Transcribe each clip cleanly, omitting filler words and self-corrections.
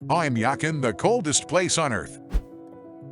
Oymyakon, the coldest place on Earth.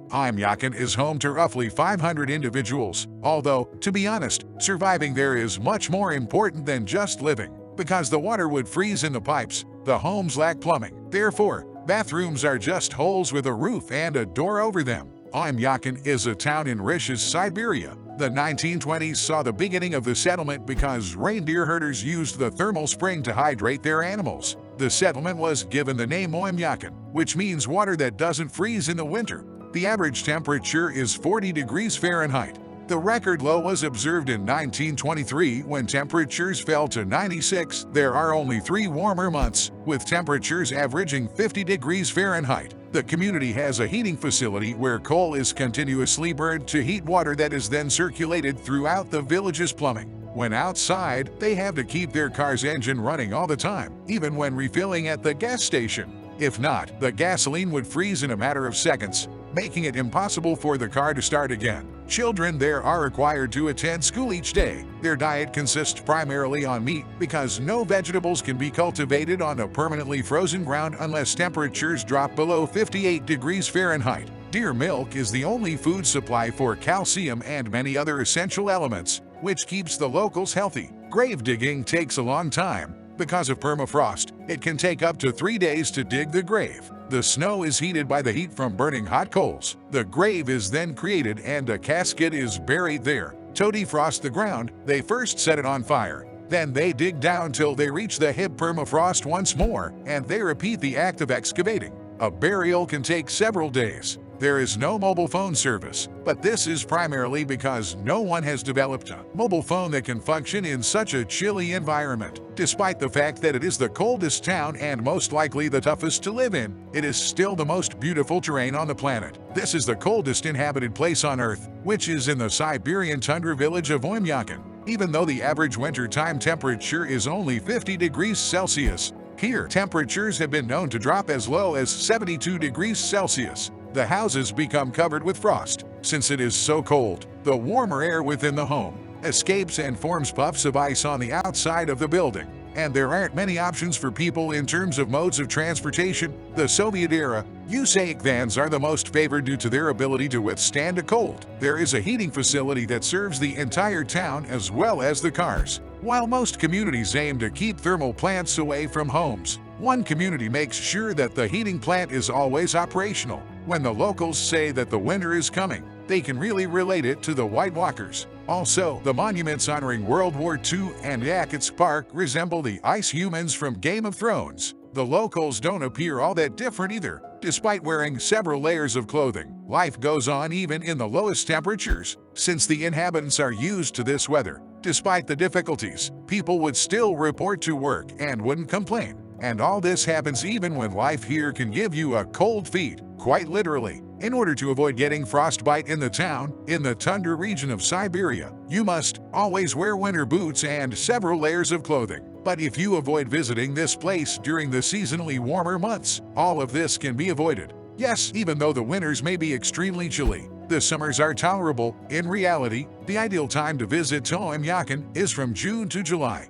Oymyakon is home to roughly 500 individuals, although, to be honest, surviving there is much more important than just living. Because the water would freeze in the pipes, the homes lack plumbing. Therefore, bathrooms are just holes with a roof and a door over them. Oymyakon is a town in Russia's Siberia. The 1920s saw the beginning of the settlement because reindeer herders used the thermal spring to hydrate their animals. The settlement was given the name Oymyakon, which means water that doesn't freeze in the winter. The average temperature is 40 degrees Fahrenheit. The record low was observed in 1923 when temperatures fell to 96. There are only 3 warmer months, with temperatures averaging 50 degrees Fahrenheit. The community has a heating facility where coal is continuously burned to heat water that is then circulated throughout the village's plumbing. When outside, they have to keep their car's engine running all the time, even when refilling at the gas station. If not, the gasoline would freeze in a matter of seconds, making it impossible for the car to start again. Children there are required to attend school each day. Their diet consists primarily on meat because no vegetables can be cultivated on a permanently frozen ground unless temperatures drop below 58 degrees Fahrenheit. Deer milk is the only food supply for calcium and many other essential elements, which keeps the locals healthy. Grave digging takes a long time. Because of permafrost, it can take up to 3 days to dig the grave. The snow is heated by the heat from burning hot coals. The grave is then created and a casket is buried there. To defrost the ground, they first set it on fire. Then they dig down till they reach the hip permafrost once more, and they repeat the act of excavating. A burial can take several days. There is no mobile phone service, but this is primarily because no one has developed a mobile phone that can function in such a chilly environment. Despite the fact that it is the coldest town and most likely the toughest to live in, it is still the most beautiful terrain on the planet. This is the coldest inhabited place on Earth, which is in the Siberian tundra village of Oymyakon. Even though the average wintertime temperature is only 50 degrees Celsius, here temperatures have been known to drop as low as 72 degrees Celsius. The houses become covered with frost. Since it is so cold, the warmer air within the home escapes and forms puffs of ice on the outside of the building. And there aren't many options for people in terms of modes of transportation. The Soviet-era Oymyakon vans are the most favored due to their ability to withstand a cold. There is a heating facility that serves the entire town as well as the cars. While most communities aim to keep thermal plants away from homes, one community makes sure that the heating plant is always operational. When the locals say that the winter is coming, they can really relate it to the White Walkers. Also, the monuments honoring World War II and Yakutsk Park resemble the ice humans from Game of Thrones. The locals don't appear all that different either. Despite wearing several layers of clothing, life goes on even in the lowest temperatures. Since the inhabitants are used to this weather, despite the difficulties, people would still report to work and wouldn't complain. And all this happens even when life here can give you a cold feet, quite literally. In order to avoid getting frostbite in the town, in the tundra region of Siberia, you must always wear winter boots and several layers of clothing. But if you avoid visiting this place during the seasonally warmer months, all of this can be avoided. Yes, even though the winters may be extremely chilly, the summers are tolerable. In reality, the ideal time to visit Oymyakon is from June to July.